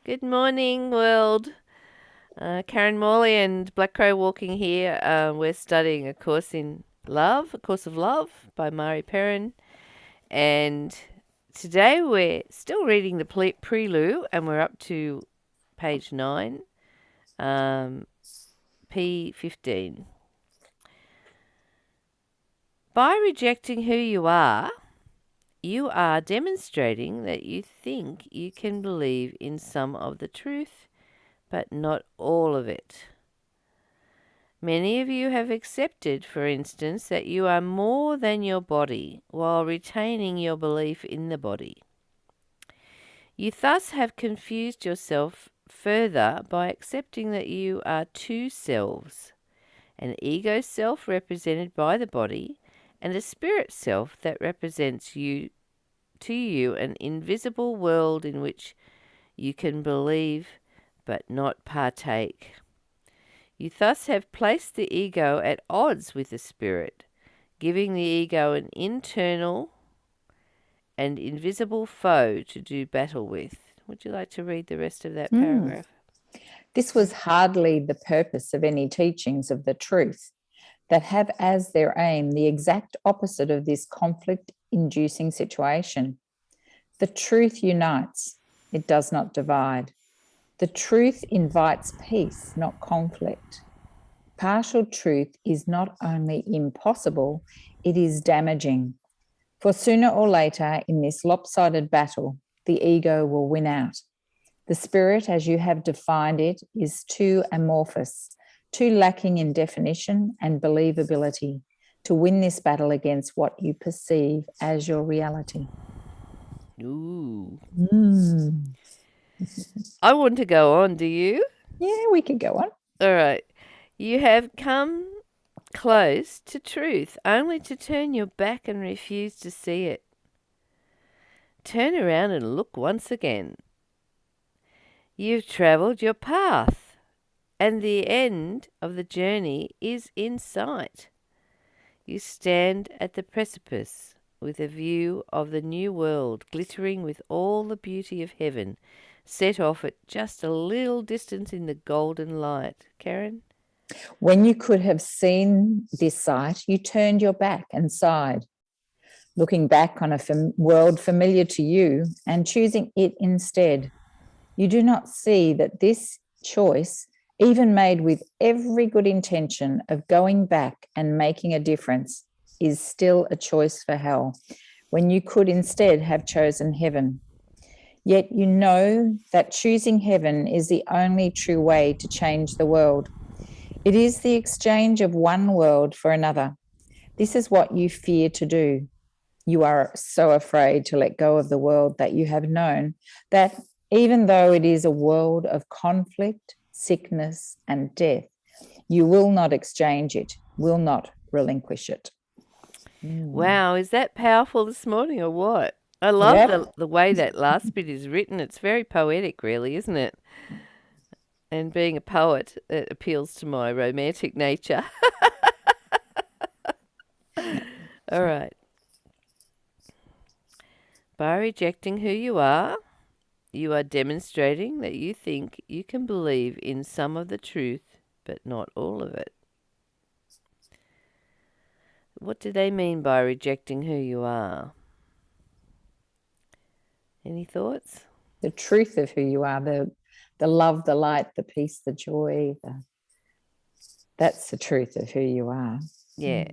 Good morning, world. Karen Morley and Black Crow walking here. We're studying A Course in Love, A Course of Love by Mari Perron. And today we're still reading the Prelude and we're up to page 9, P.15. By rejecting who you are demonstrating that you think you can believe in some of the truth, but not all of it. Many of you have accepted, for instance, that you are more than your body while retaining your belief in the body. You thus have confused yourself further by accepting that you are two selves, an ego self represented by the body and a spirit self that represents you to you an invisible world in which you can believe but not partake. You thus have placed the ego at odds with the spirit, giving the ego an internal and invisible foe to do battle with. Would you like to read the rest of that paragraph? This was hardly the purpose of any teachings of the truth that have as their aim the exact opposite of this conflict-inducing situation. The truth unites, it does not divide. The truth invites peace, not conflict. Partial truth is not only impossible, it is damaging. For sooner or later in this lopsided battle, the ego will win out. The spirit, as you have defined it, is too amorphous, too lacking in definition and believability to win this battle against what you perceive as your reality. Ooh. I want to go on, do you? Yeah, we could go on. All right. You have come close to truth, only to turn your back and refuse to see it. Turn around and look once again. You've travelled your path, and the end of the journey is in sight. You stand at the precipice with a view of the new world glittering with all the beauty of heaven, set off at just a little distance in the golden light. Karen? When you could have seen this sight, you turned your back and sighed, looking back on a world familiar to you and choosing it instead. You do not see that this choice, even made with every good intention of going back and making a difference, is still a choice for hell, when you could instead have chosen heaven. Yet you know that choosing heaven is the only true way to change the world. It is the exchange of one world for another. This is what you fear to do. You are so afraid to let go of the world that you have known that even though it is a world of conflict, sickness, and death, you will not exchange it, will not relinquish it. Wow, is that powerful this morning or what? I love the way that last bit is written. It's very poetic, really, isn't it? And being a poet, it appeals to my romantic nature. All right. By rejecting who you are demonstrating that you think you can believe in some of the truth, but not all of it. What do they mean by rejecting who you are? Any thoughts? The truth of who you are, the love, the light, the peace, the joy, that's the truth of who you are. Yeah.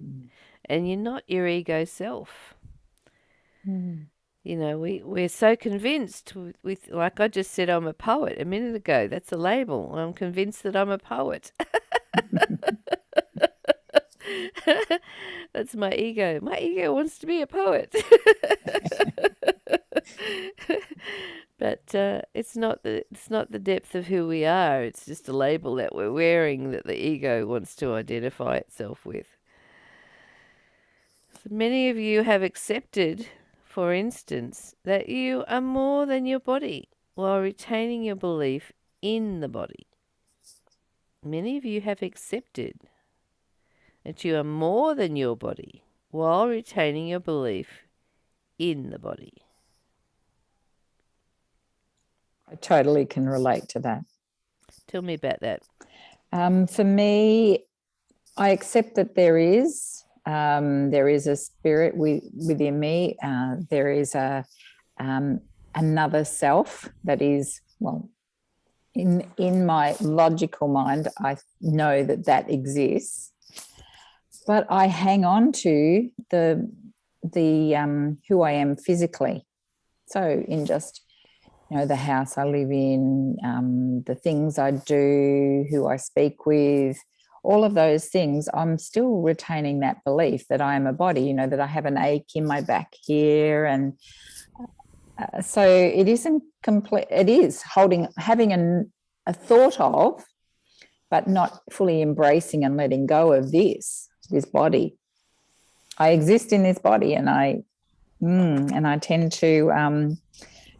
And you're not your ego self. You know, we're so convinced with, like I just said, I'm a poet a minute ago. That's a label. I'm convinced that I'm a poet. That's my ego. My ego wants to be a poet. But it's not the depth of who we are. It's just a label that we're wearing that the ego wants to identify itself with. So many of you have accepted, for instance, that you are more than your body while retaining your belief in the body. Many of you have accepted that you are more than your body while retaining your belief in the body. I totally can relate to that. Tell me about that. For me, I accept that there is a spirit within me. There is another self that is, well, in my logical mind, I know that exists, but I hang on to the who I am physically. So in just the house I live in, the things I do, who I speak with, all of those things, I'm still retaining that belief that I am a body, that I have an ache in my back here. And so it isn't complete, it is having a thought of, but not fully embracing and letting go of this body. I exist in this body, and I tend to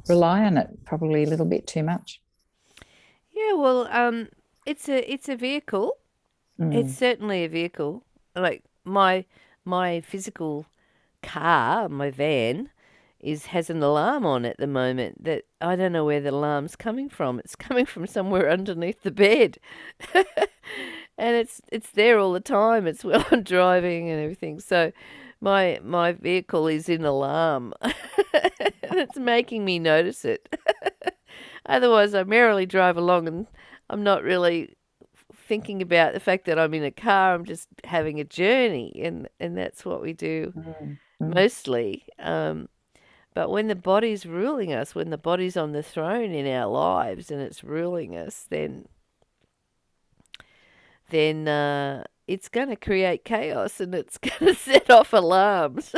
rely on it probably a little bit too much. Yeah, well, it's a vehicle. It's Mm. certainly a vehicle. Like my physical car, my van, has an alarm on at the moment that I don't know where the alarm's coming from. It's coming from somewhere underneath the bed. And it's there all the time. It's while I'm driving and everything. So my vehicle is in alarm. And it's making me notice it. Otherwise I merrily drive along and I'm not really thinking about the fact that I'm in a car. I'm just having a journey, and that's what we do Mm. Mm. mostly. But when the body's ruling us, when the body's on the throne in our lives and it's ruling us, then it's going to create chaos and it's going to set off alarms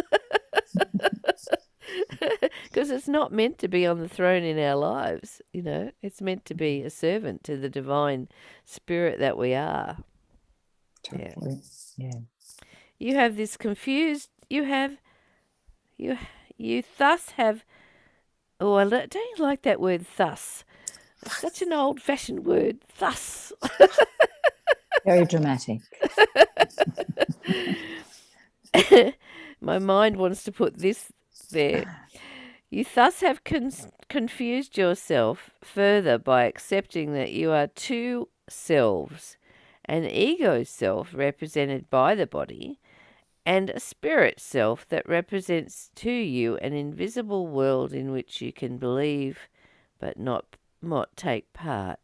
because it's not meant to be on the throne in our lives. It's meant to be a servant to the divine spirit that we are. Yeah. Totally. Yeah. You have this confused. You you thus have. Oh, don't you like that word thus? It's such an old-fashioned word. Thus. Very dramatic. My mind wants to put this there. You thus have confused yourself further by accepting that you are two selves, an ego self represented by the body, and a spirit self that represents to you an invisible world in which you can believe but not take part.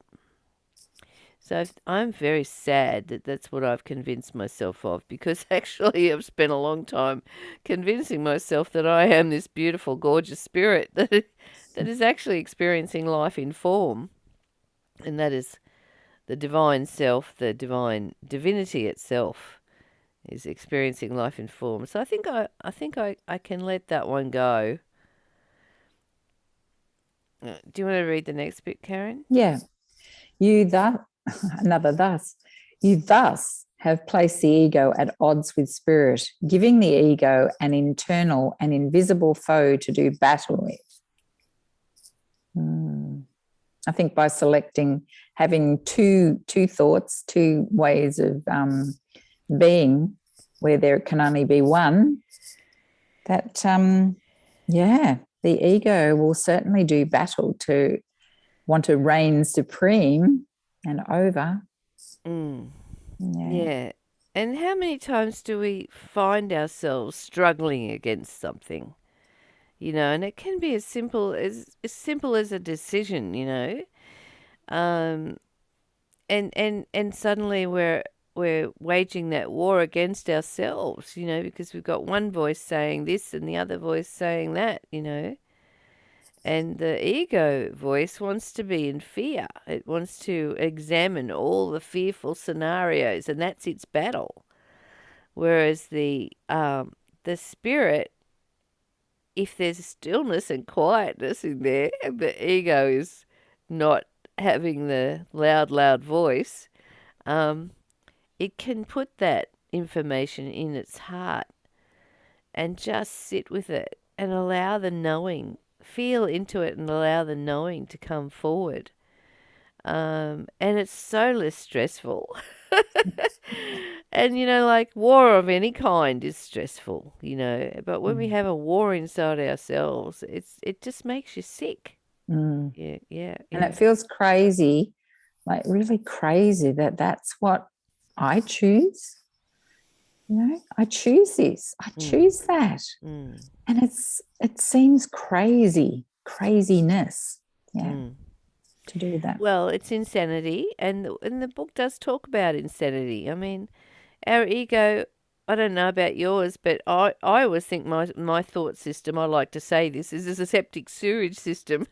So I'm very sad that that's what I've convinced myself of, because actually I've spent a long time convincing myself that I am this beautiful, gorgeous spirit that is actually experiencing life in form, and that is the divine self, the divine divinity itself is experiencing life in form. So I think I can let that one go. Do you want to read the next bit, Karen? Yeah. You thus, another thus, you thus have placed the ego at odds with spirit, giving the ego an internal and invisible foe to do battle with. I think by having two thoughts, two ways of being, where there can only be one, that the ego will certainly do battle to want to reign supreme and over. Mm. Yeah. Yeah. And how many times do we find ourselves struggling against something? And it can be as simple as a decision, Um, and suddenly we're waging that war against ourselves, because we've got one voice saying this and the other voice saying that. And the ego voice wants to be in fear. It wants to examine all the fearful scenarios, and that's its battle. Whereas the spirit, if there's stillness and quietness in there, and the ego is not having the loud, loud voice, um, it can put that information in its heart and just sit with it and allow the knowing, feel into it and allow the knowing to come forward. And it's so less stressful. And like war of any kind is stressful. But when we have a war inside ourselves, it just makes you sick. Mm. Yeah. And it feels crazy, like really crazy that that's what I choose. I choose this. I choose that. Mm. And it seems craziness. Yeah. Mm. To do that. Well, it's insanity, and the book does talk about insanity. I mean, our ego, I don't know about yours, but I always think my thought system, I like to say this, is a septic sewage system.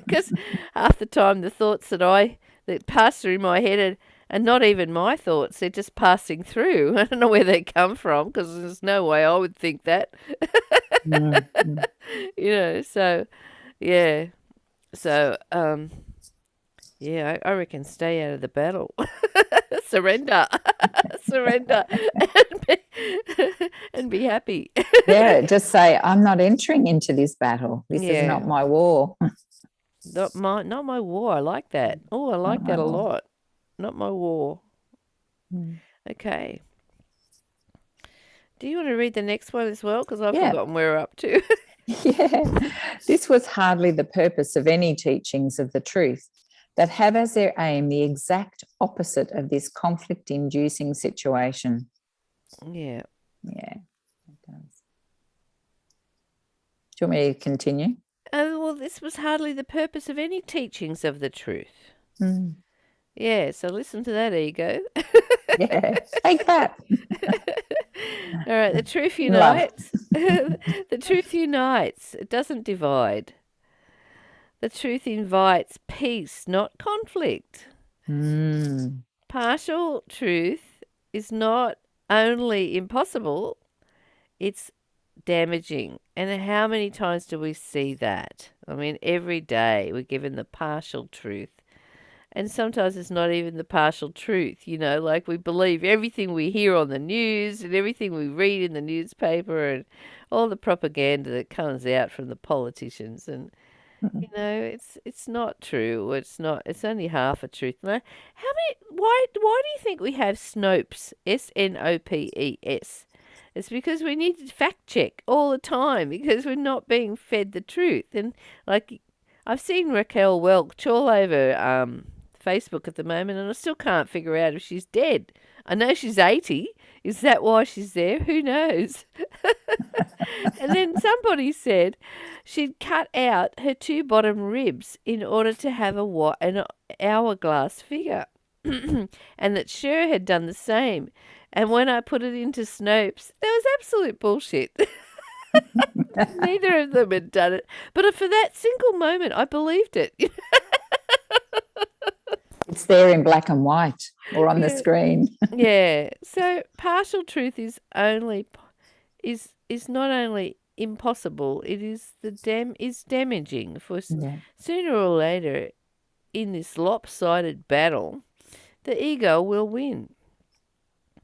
Because half the time the thoughts that pass through my head are not even my thoughts, they're just passing through. I don't know where they come from, because there's no way I would think that. Mm. So, yeah. So, yeah, I reckon stay out of the battle. Surrender. Surrender. And and be happy. Yeah, just say, I'm not entering into this battle. This is Yeah. not my war. Not my war. I like that. Oh, I Not like my that a war. lot. Not my war. Mm. Okay. Do you want to read the next one as well? Because I've Yeah. forgotten where we're up to. Yeah. This was hardly the purpose of any teachings of the truth that have as their aim the exact opposite of this conflict inducing situation. Yeah. Yeah, it does. Do you want me to continue? Well, this was hardly the purpose of any teachings of the truth. Mm. Yeah, so listen to that, ego. Yeah, take that. All right, the truth In love. unites. The truth unites. It doesn't divide. The truth invites peace, not conflict. Mm. Partial truth is not only impossible, it's damaging. And how many times do we see that? I mean, every day we're given the partial truth. And sometimes it's not even the partial truth, like we believe everything we hear on the news and everything we read in the newspaper and all the propaganda that comes out from the politicians. And it's not true. It's only half a truth. How many why do you think we have Snopes? Snopes. It's because we need to fact check all the time because we're not being fed the truth. And like I've seen Raquel Welch all over Facebook at the moment, and I still can't figure out if she's dead. I know she's 80. Is that why she's there? Who knows? And then somebody said she'd cut out her two bottom ribs in order to have an hourglass figure, and that Cher had done the same. And when I put it into Snopes, there was absolute bullshit. Neither of them had done it. But for that single moment, I believed it. It's there in black and white or on the Yeah. screen. Yeah. So partial truth is not only impossible, it is is damaging for Yeah. sooner or later in this lopsided battle, the ego will win.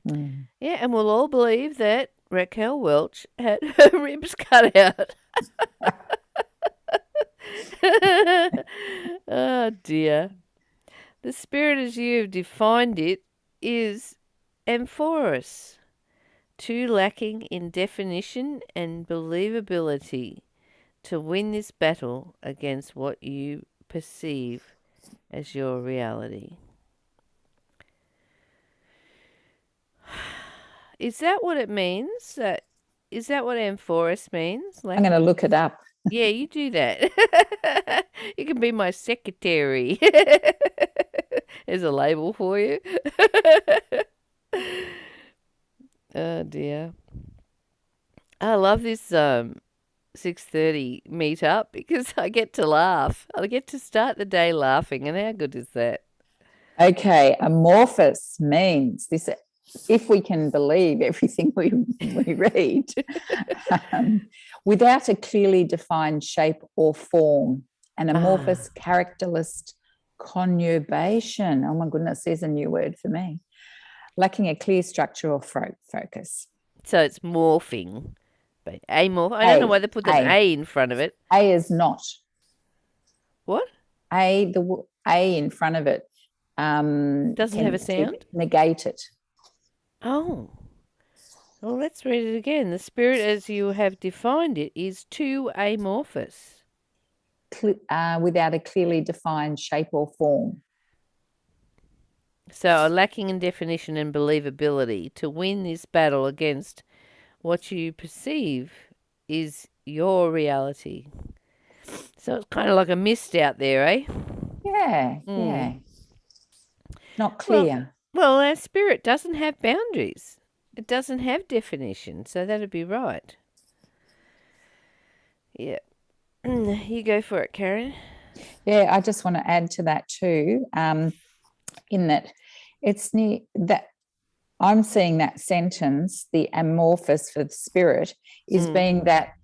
Mm. Yeah, and we'll all believe that Raquel Welch had her ribs cut out. Oh dear. The spirit as you have defined it is amorphous, too lacking in definition and believability to win this battle against what you perceive as your reality. Is that what it means? Is that what amorphous means? I'm going to look it up. Yeah, you do that. You can be my secretary. There's a label for you. Oh dear. I love this 6:30 meetup because I get to laugh. I get to start the day laughing, and how good is that? Okay, amorphous means this, if we can believe everything we read, without a clearly defined shape or form, an amorphous characterless conurbation. Oh my goodness, there's a new word for me. Lacking a clear structure or focus. So it's morphing. But amorph. I don't know why they put an A in front of it. A is not. What? The A in front of it Doesn't have a sound? negate it. Oh. Well, let's read it again. The spirit as you have defined it is too amorphous. without a clearly defined shape or form. So, lacking in definition and believability. To win this battle against what you perceive is your reality. So it's kind of like a mist out there, eh? Yeah, Mm. yeah. Not Well, clear. well, our spirit doesn't have boundaries. It doesn't have definition, so that'd be right. Yeah. You go for it, Karen. Yeah, I just want to add to that too, in that it's near that I'm seeing that sentence, the amorphous for the spirit, is being that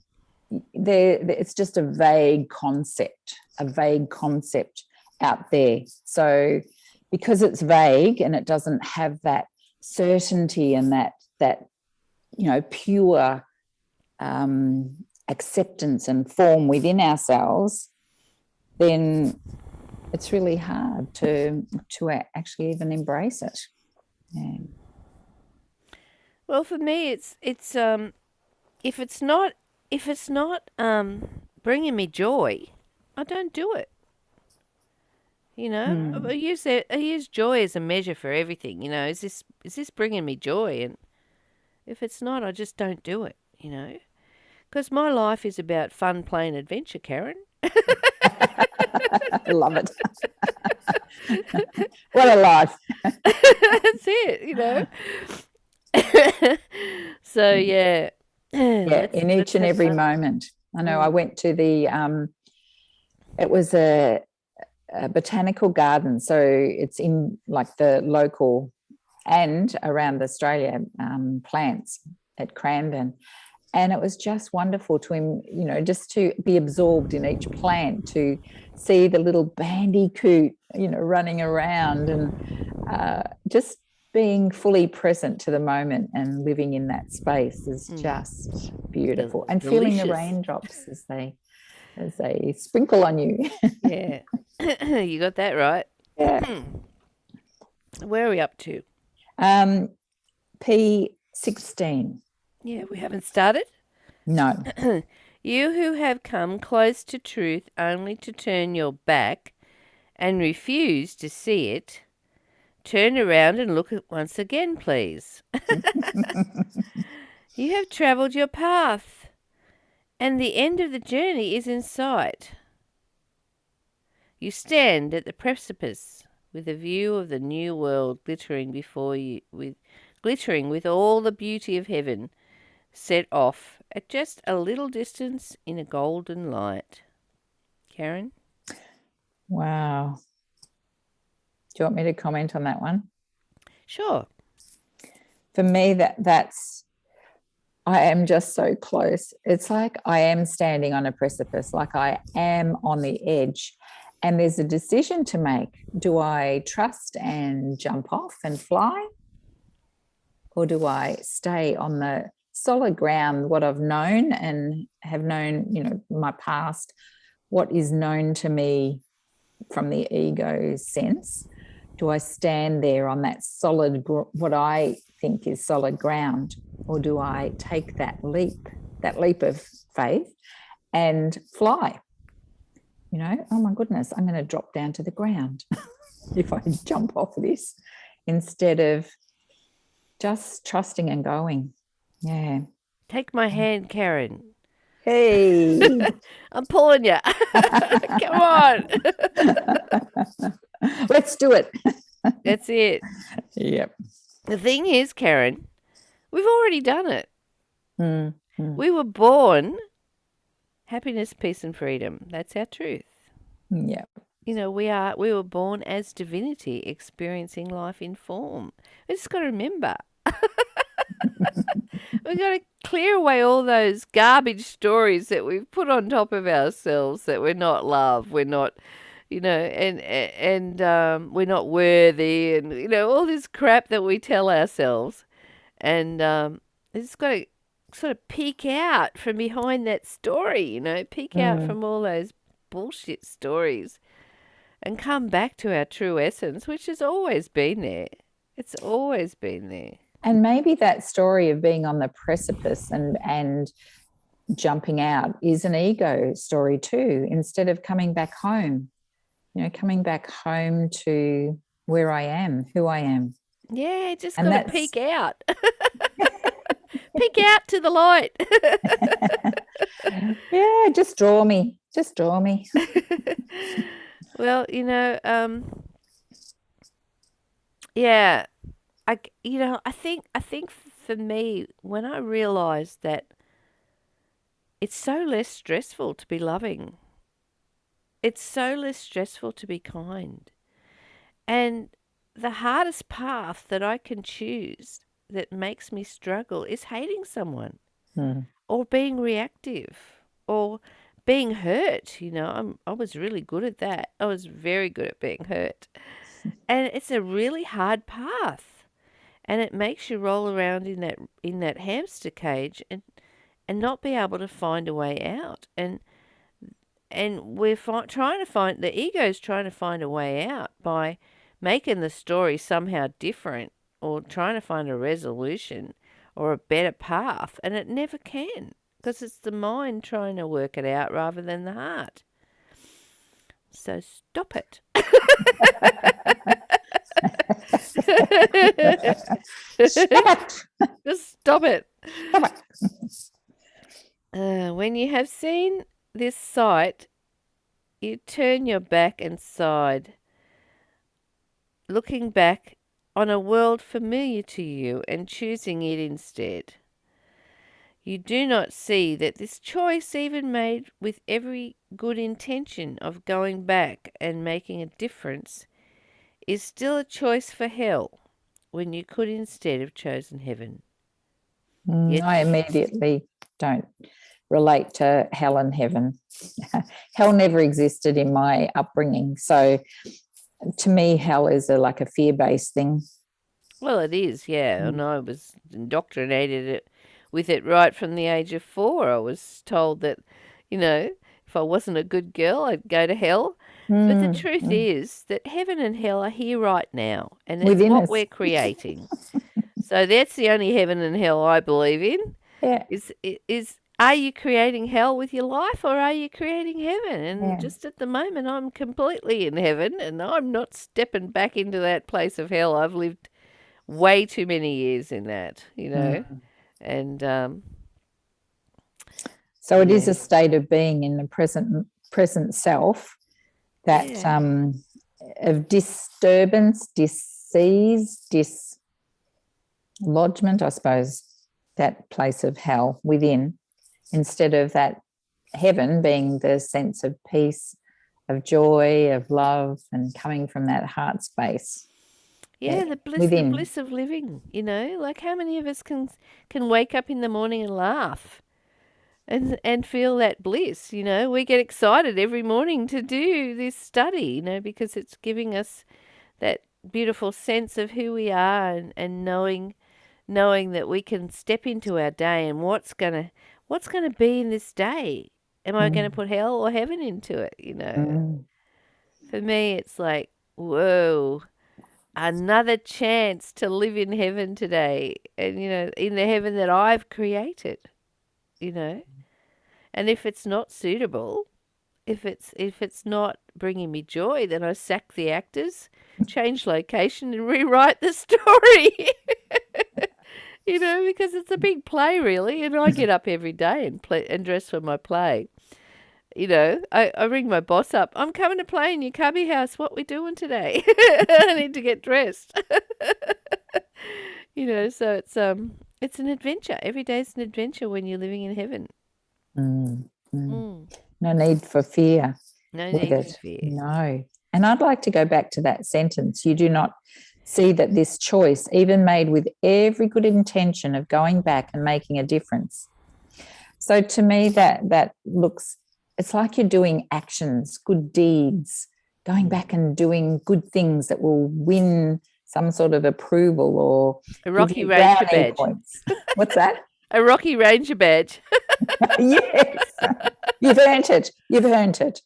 it's just a vague concept out there. So because it's vague and it doesn't have that certainty and that pure acceptance and form within ourselves, then it's really hard to actually even embrace it. Yeah. Well, for me, it's if it's not bringing me joy, I don't do it. You know, I use joy as a measure for everything. You know, is this bringing me joy? And if it's not, I just don't do it. You know, because my life is about fun, play, and adventure, Karen. I love it. What a life. That's it. You know. So yeah, Yeah, in each let's and have every fun. moment. I know I went to the it was a botanical garden, so it's in like the local and around Australia plants at Cranbourne, and it was just wonderful to just to be absorbed in each plant, to see the little bandicoot running around, and just being fully present to the moment and living in that space is just beautiful, and feeling the raindrops as they sprinkle on you. Yeah, you got that right. Yeah. Where are we up to? P.16. Yeah, we haven't started. No. You who have come close to truth only to turn your back and refuse to see it, turn around and look at once again, please. You have travelled your path, and the end of the journey is in sight. You stand at the precipice with a view of the new world glittering before you, glittering with all the beauty of heaven, set off at just a little distance in a golden light. Karen? Wow. Do you want me to comment on that one? Sure. For me, that's I am just so close. It's like I am standing on a precipice, like I am on the edge. And there's a decision to make. Do I trust and jump off and fly? Or do I stay on the solid ground, what I've known and have known, my past, what is known to me from the ego sense? Do I stand there on that solid, what I think is solid ground? Or do I take that leap of faith and fly? Oh my goodness, I'm going to drop down to the ground if I jump off this, instead of just trusting and going. Yeah. Take my hand, Karen. Hey. I'm pulling you. Come on. Let's do it. That's it. Yep. The thing is, Karen, we've already done it. Mm-hmm. We were born happiness, peace, and freedom. That's our truth. Yep. We were born as divinity, experiencing life in form. We just got to remember. We've got to clear away all those garbage stories that we've put on top of ourselves, that we're not love, we're not, and we're not worthy, and all this crap that we tell ourselves, and it's got to sort of peek out from behind that story, peek out from all those bullshit stories, and come back to our true essence, which has always been there. It's always been there. And maybe that story of being on the precipice and jumping out is an ego story too, instead of coming back home, coming back home to where I am, who I am. Yeah, just got And to that's, peek out. Peek out to the light. yeah, just draw me. Just draw me. Well, yeah, I think for me, when I realized that it's so less stressful to be loving, it's so less stressful to be kind. And the hardest path that I can choose that makes me struggle is hating someone Mm. or being reactive or being hurt. I was really good at that. I was very good at being hurt. And it's a really hard path. And it makes you roll around in that hamster cage and not be able to find a way out. And we're trying to find the ego's trying to find a way out by making the story somehow different or trying to find a resolution or a better path, and it never can because it's the mind trying to work it out rather than the heart. So stop it. Stop it. Just stop it. Stop it. When you have seen this sight, you turn your back and side, looking back on a world familiar to you and choosing it instead. You do not see that this choice, even made with every good intention of going back and making a difference, is still a choice for hell when you could instead have chosen heaven. Yet, I immediately don't relate to hell and heaven. Hell never existed in my upbringing. So to me, hell is like a fear-based thing. well, it is, yeah, and I was indoctrinated with it right from the age of 4. I was told that, if I wasn't a good girl, I'd go to hell. But the Mm, truth mm. is that heaven and hell are here right now, and it's Within what us. we're creating. So that's the only heaven and hell I believe in. Yeah. Is are you creating hell with your life or are you creating heaven? And Yeah. just at the moment, I'm completely in heaven, and I'm not stepping back into that place of hell. I've lived way too many years in that, Mm. and So it is yeah, a state of being in the present self that yeah. of disturbance, dis-ease, dislodgement, I suppose, that place of hell within, instead of that heaven being the sense of peace, of joy, of love, and coming from that heart space Yeah, the bliss, the within. bliss of living, like how many of us can wake up in the morning and laugh and feel that bliss, We get excited every morning to do this study, because it's giving us that beautiful sense of who we are and knowing that we can step into our day and what's gonna be in this day. Am I gonna Mm, put hell or heaven into it, mm, For me it's like, whoa, another chance to live in heaven today and in the heaven that I've created, you know. And if it's not suitable, if it's not bringing me joy, then I sack the actors, change location, and rewrite the story. Because it's a big play, really, and I get up every day and play and dress for my play. I ring my boss up. I'm coming to play in your cubby house. What we doing today? I need to get dressed. So it's an adventure. Every day's an adventure when you're living in heaven. mm, mm. Mm. No need for fear No with need for it. fear. No. And I'd like to go back to that sentence. You do not see that this choice, even made with every good intention of going back and making a difference. So to me, that looks, it's like you're doing actions, good deeds, going back and doing good things that will win some sort of approval or A give Rocky you Ranger brownie badge. points. What's that? A Rocky Ranger badge. Yes. You've earned it. You've earned it.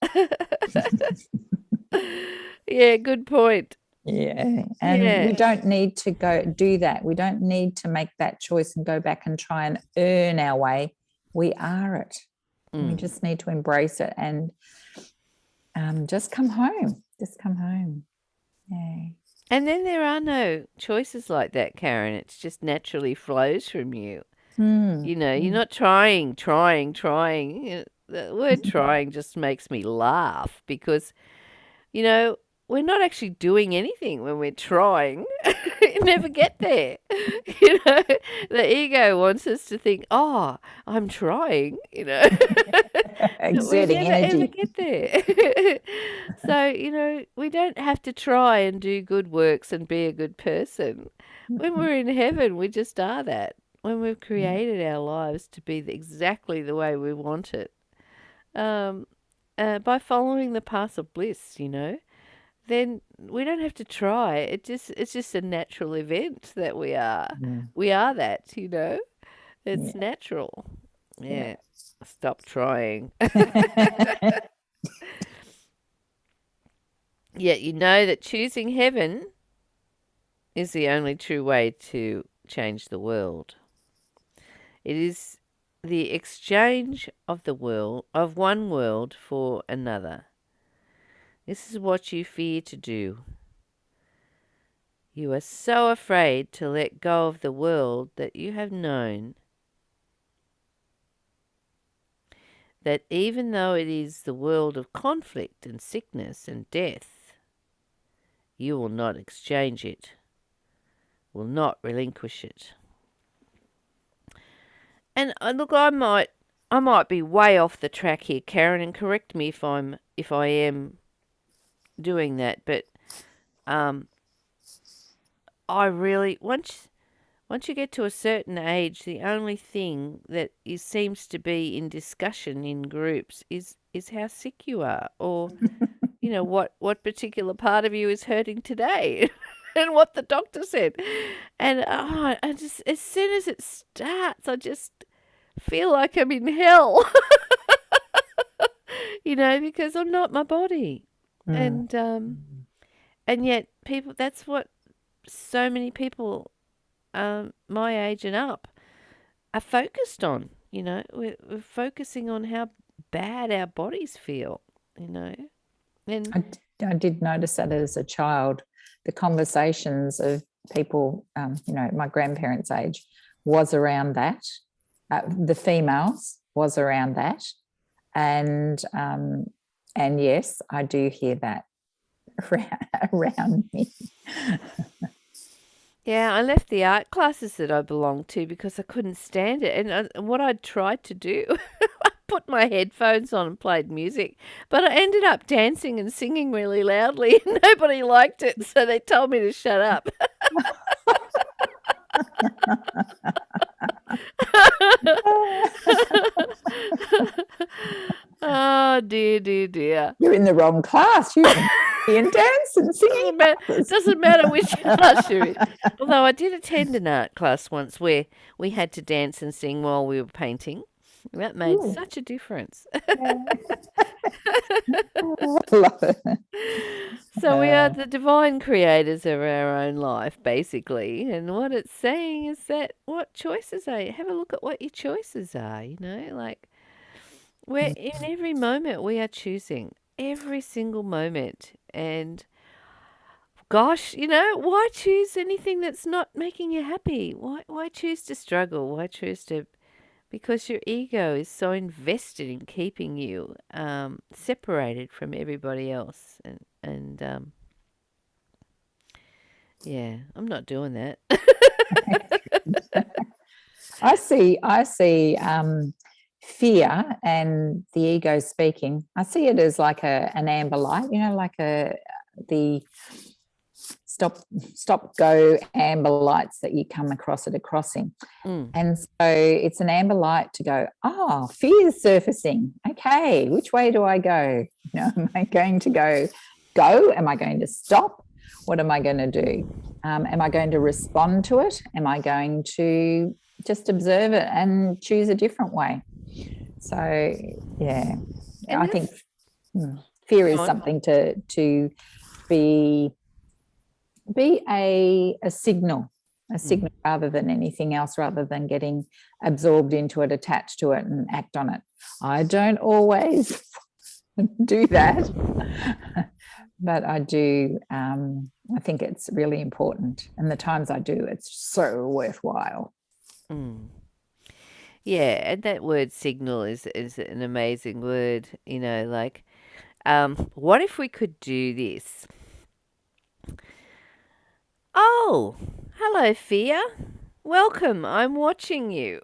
Yeah, good point. Yeah. And we Yeah. don't need to go do that. We don't need to make that choice and go back and try and earn our way We are it. We just need to embrace it and just come home. Just come home. Yeah. And then there are no choices like that, Karen. It just naturally flows from you. Mm. You know, you're not trying. The word trying just makes me laugh because, you know, we're not actually doing anything when we're trying. You never get there. You know, the ego wants us to think, oh, I'm trying, you know. But we Exerting never ever energy. get there. So, you know, we don't have to try and do good works and be a good person. When we're in heaven, we just are that. When we've created our lives to be exactly the way we want it, um, by following the path of bliss, you know, then we don't have to try. It's just a natural event that we are. Yeah. We are that, you know. It's Yeah. natural. Yeah. Yeah. Stop trying. Yet you know that choosing heaven is the only true way to change the world. It is the exchange of one world for another. This is what you fear to do. You are so afraid to let go of the world that you have known that even though it is the world of conflict and sickness and death, you will not exchange it, will not relinquish it. And look, I might be way off the track here, Karen, and correct me if I am doing that, but um, I really once you get to a certain age, the only thing that seems to be in discussion in groups is how sick you are, or you know what particular part of you is hurting today, and what the doctor said. And I just as soon as it starts, I just feel like I'm in hell, you know, because I'm not my body, Mm. and yet people that's what so many people my age and up are focused on. You know, we're focusing on how bad our bodies feel. You know, and I did notice that as a child, the conversations of people, my grandparents' age was around that. The females was around that, and yes, I do hear that around me. yeah, I left the art classes that I belonged to because I couldn't stand it. And what I tried to do, I put my headphones on and played music, but I ended up dancing and singing really loudly, and nobody liked it, so they told me to shut up. Oh dear, dear, dear. You're in the wrong class. You should be in dance and singing classes. Doesn't matter which class you're in. Although I did attend an art class once where we had to dance and sing while we were painting. That made Ooh, such a difference. yeah. Love it. So we are the divine creators of our own life, basically. And what it's saying is that what choices are you? Have a look at what your choices are, you know, like we're in every moment we are choosing. Every single moment. And gosh, you know, why choose anything that's not making you happy? Why choose to struggle? Why choose to because your ego is so invested in keeping you separated from everybody else, and yeah, I'm not doing that. I see fear and the ego speaking. I see it as like an amber light, like the stop go amber lights that you come across at a crossing. Mm. And so it's an amber light to go, oh, fear is surfacing. Okay, which way do I go? Am I going to go? Am I going to stop? What am I going to do? Am I going to respond to it? Am I going to just observe it and choose a different way? So, yeah, And I think fear is go on. something to be a signal. a signal rather than anything else, rather than getting absorbed into it, attached to it, and act on it. I don't always do that, but I do. I think it's really important. And the times I do, it's so worthwhile. Mm. Yeah, and that word signal is an amazing word, like what if we could do this? Oh, hello, Fia. Welcome. I'm watching you.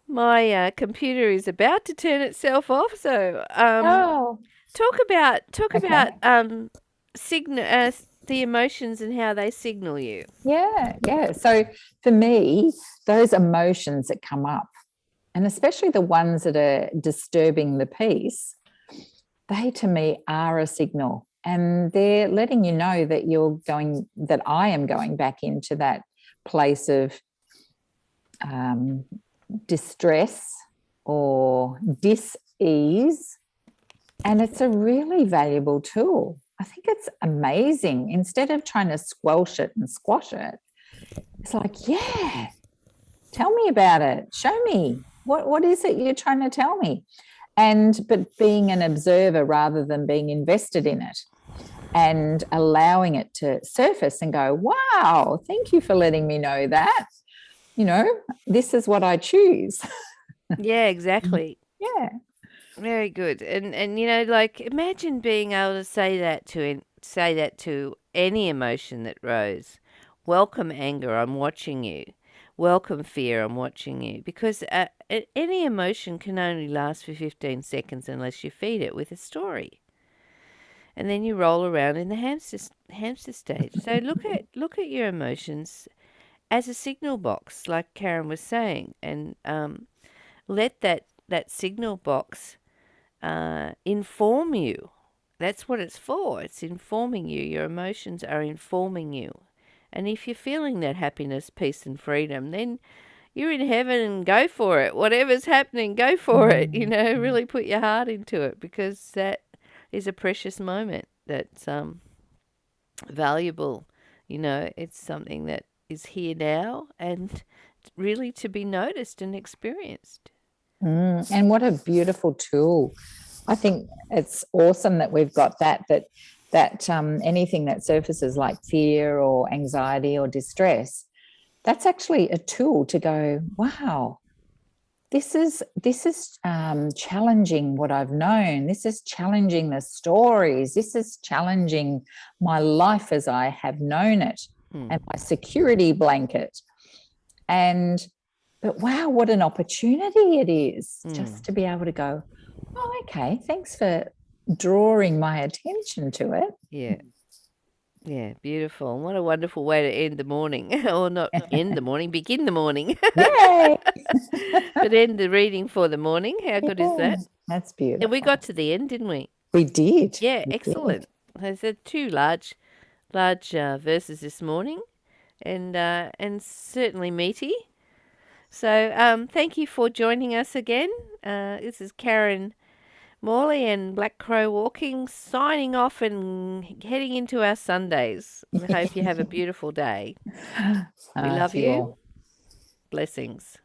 My computer is about to turn itself off, so Oh, talk about okay. signal the emotions and how they signal you. Yeah. So for me, those emotions that come up, and especially the ones that are disturbing the peace, they to me are a signal. And they're letting you know that I am going back into that place of distress or dis-ease. And it's a really valuable tool. I think it's amazing. Instead of trying to squelch it and squash it, it's like, yeah, tell me about it. Show me. What is it you're trying to tell me? But being an observer rather than being invested in it, and allowing it to surface and go, wow, thank you for letting me know that. This is what I choose. Yeah, exactly. Yeah. Very good. And like imagine being able to say that to any emotion that rose. Welcome anger, I'm watching you. Welcome fear, I'm watching you. Because any emotion can only last for 15 seconds unless you feed it with a story. And then you roll around in the hamster stage. So look at your emotions as a signal box, like Karen was saying, and let that signal box inform you. That's what it's for. It's informing you. Your emotions are informing you. And if you're feeling that happiness, peace, and freedom, then you're in heaven and go for it. Whatever's happening, go for it. Really put your heart into it, because that is a precious moment that's valuable. It's something that is here now and really to be noticed and experienced. And what a beautiful tool. I think it's awesome that we've got that anything that surfaces like fear or anxiety or distress, that's actually a tool to go, wow, this is challenging what I've known. This is challenging the stories. This is challenging my life as I have known it, and my security blanket. But wow, what an opportunity it is just to be able to go, oh, okay, thanks for drawing my attention to it. Yeah. Yeah, beautiful. And what a wonderful way to end the morning. Or not end the morning, begin the morning. Yay! But end the reading for the morning. How good is Yeah, that? that's And we beautiful. got to the end, didn't we? We did. Yeah, We did. excellent. There's two large verses this morning, and certainly meaty. So thank you for joining us again. This is Karen Morley and Black Crow Walking, signing off and heading into our Sundays. We hope you have a beautiful day. We love To you you. all. Blessings.